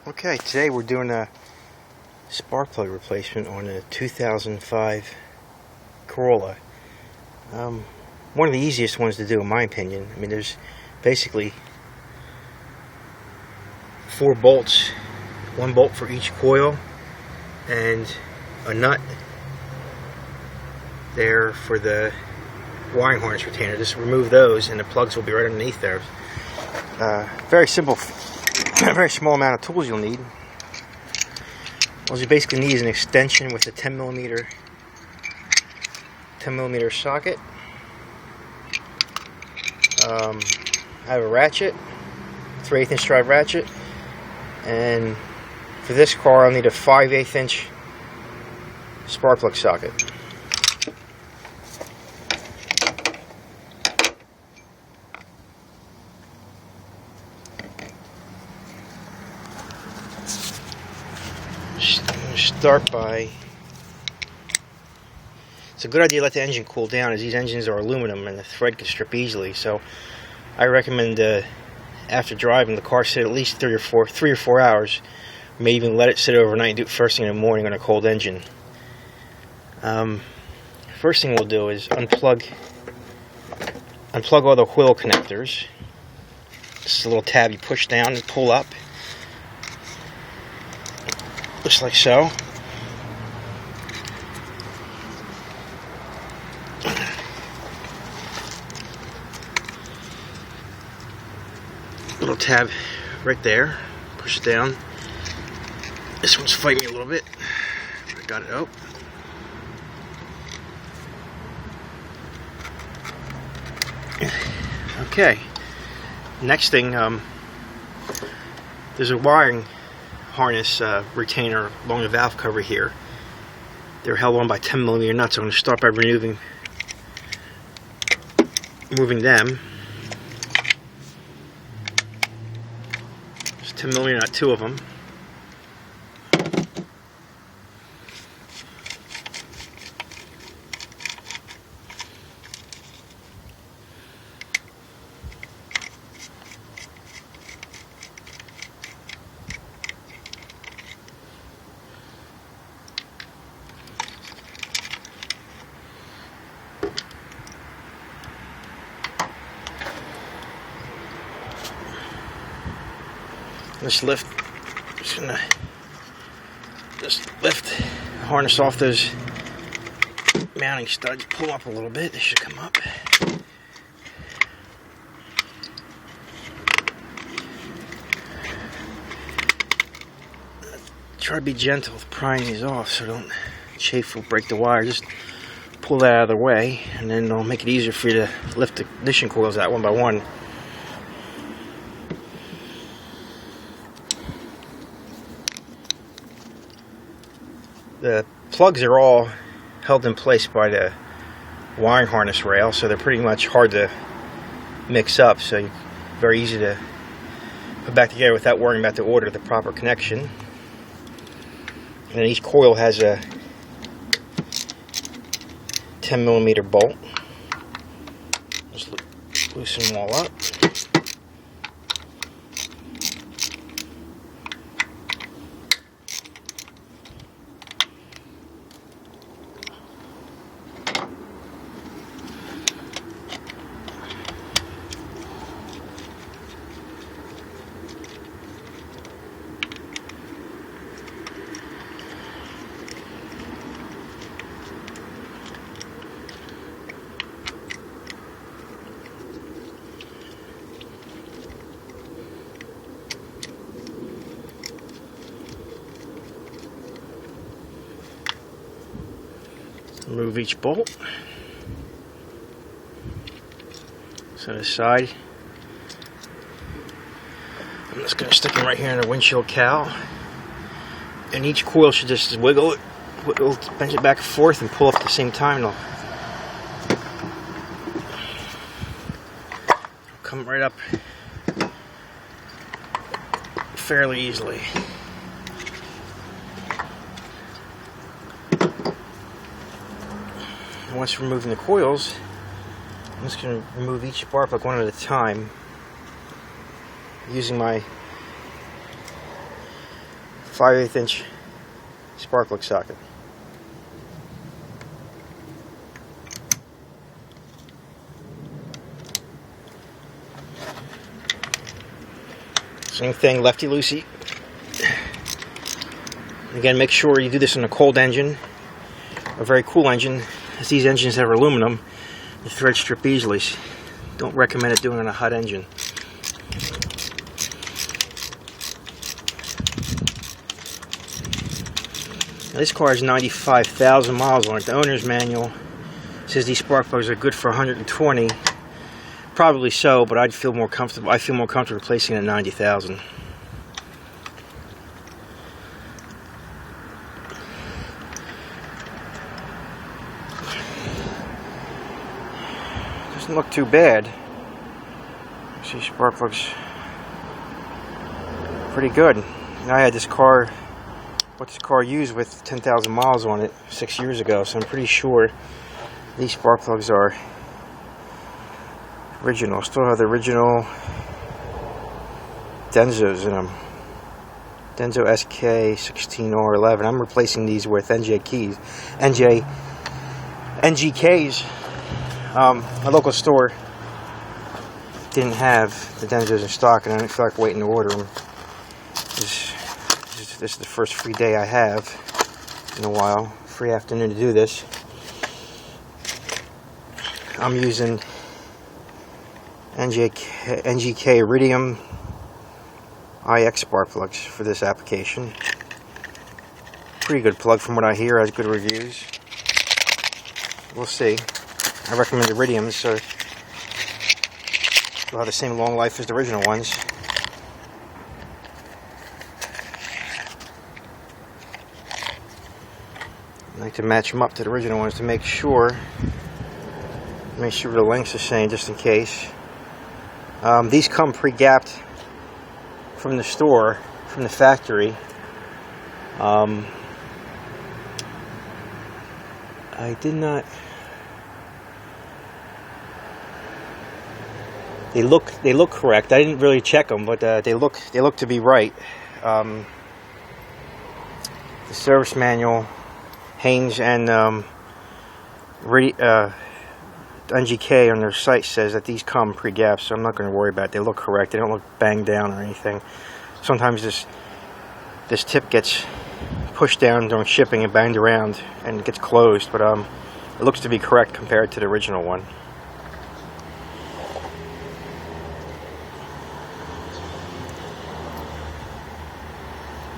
Okay, today we're doing a spark plug replacement on a 2005 Corolla. One of the easiest ones to do, in my opinion. I mean, there's basically 4 bolts, 1 bolt for each coil, and a nut there for the wiring harness retainer. Just remove those and the plugs will be right underneath there. Very simple. A very small amount of tools you'll need. All you basically need is an extension with a 10 millimeter socket. I have a ratchet, 3/8 inch drive ratchet, and for this car I'll need a 5/8 inch spark plug socket. Start by, it's a good idea to let the engine cool down, as these engines are aluminum and the thread can strip easily. So I recommend after driving the car sit at least 3 or 4 hours. Maybe even let it sit overnight and do it first thing in the morning on a cold engine. First thing we'll do is unplug all the wheel connectors. This is a little tab you push down and pull up, just like so. Little tab right there, push it down. This one's fighting me a little bit. I got it out. Okay, next thing, there's a wiring harness retainer along the valve cover here. They're held on by 10 millimeter nuts. I'm going to start by moving them. 10 millimeter nut, 2 of them. Just gonna lift the harness off those mounting studs, pull them up a little bit, they should come up. Try to be gentle with prying these off so don't chafe will break the wire. Just pull that out of the way and then it'll make it easier for you to lift the ignition coils out one by one. The plugs are all held in place by the wiring harness rail, so they're pretty much hard to mix up, so very easy to put back together without worrying about the proper connection. And then each coil has a 10 millimeter bolt. Just loosen them all up. Remove each bolt. Set it aside. I'm just going to stick them right here in the windshield cowl. And each coil should just wiggle it, bend it back and forth, and pull up at the same time. It'll come right up fairly easily. Once removing the coils, I'm just going to remove each spark plug one at a time using my 5/8 inch spark plug socket. Same thing, lefty loosey. Again, make sure you do this in a cold engine, a very cool engine, as these engines have aluminum. The threads strip easily. Don't recommend it doing it on a hot engine. Now, this car has 95,000 miles on it. The owner's manual says these spark plugs are good for 120. Probably so, but I feel more comfortable replacing it at 90,000. Doesn't look too bad. See, spark plugs pretty good. And I had this car, bought this car used with 10,000 miles on it 6 years ago, so I'm pretty sure these spark plugs are original. Still have the original Denzos in them. Denso SK16R11. I'm replacing these with NGKs. My local store didn't have the Denzos in stock, and I didn't feel like waiting to order them. This is the first free day I have in a while. Free afternoon to do this. I'm using NGK Iridium IX spark plugs for this application. Pretty good plug from what I hear, has good reviews. We'll see. I recommend Iridiums, so they'll have the same long life as the original ones. I like to match them up to the original ones to make sure the length's the same, just in case. These come pre-gapped from the store, from the factory. I did not. They look correct. I didn't really check them, but they look to be right. The service manual, Haynes and NGK on their site says that these come pre-gapped, so I'm not going to worry about it. They look correct. They don't look banged down or anything. Sometimes this tip gets pushed down during shipping and banged around and it gets closed, but it looks to be correct compared to the original one.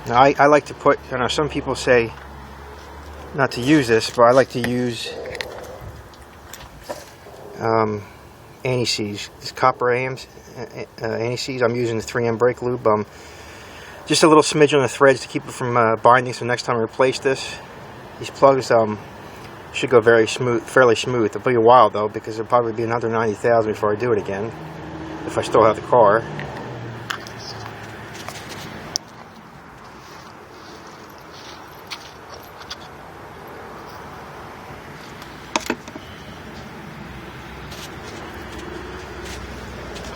Now I like to put, I know some people say not to use this, but I like to use anti-seize, these copper anti-seize. I'm using the 3M brake lube. Just a little smidge on the threads to keep it from binding, so next time I replace these plugs should go fairly smooth. It'll be a while though, because it'll probably be another 90,000 before I do it again, if I still have the car.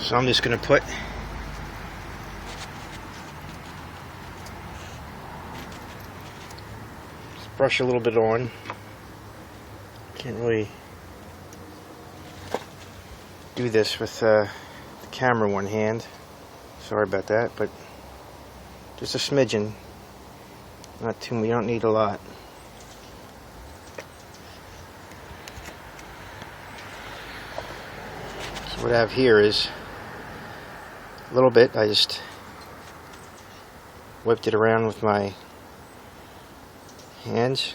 So I'm just going to brush a little bit on. Can't really do this with the camera in one hand. Sorry about that, but just a smidgen. Not too much. You don't need a lot. So what I have here is a little bit. I just whipped it around with my hands.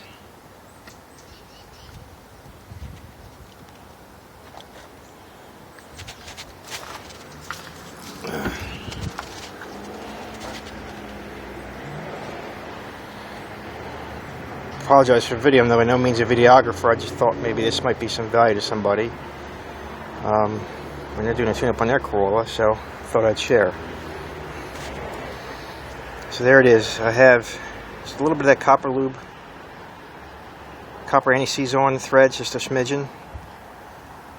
Apologize for the video. I'm by no means a videographer. I just thought maybe this might be some value to somebody when they're doing a tune-up on their Corolla, so I thought I'd share. So there it is. I have just a little bit of that copper lube, copper anti-seize on the threads, just a smidgen.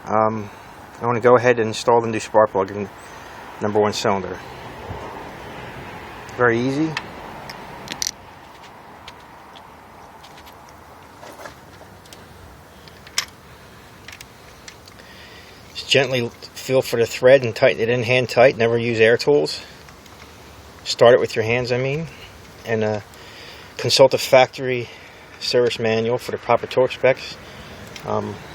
I want to go ahead and install the new spark plug in #1 cylinder. Very easy. gently feel for the thread and tighten it in hand tight. Never use air tools. Start it with your hands, I mean. And consult a factory service manual for the proper torque specs.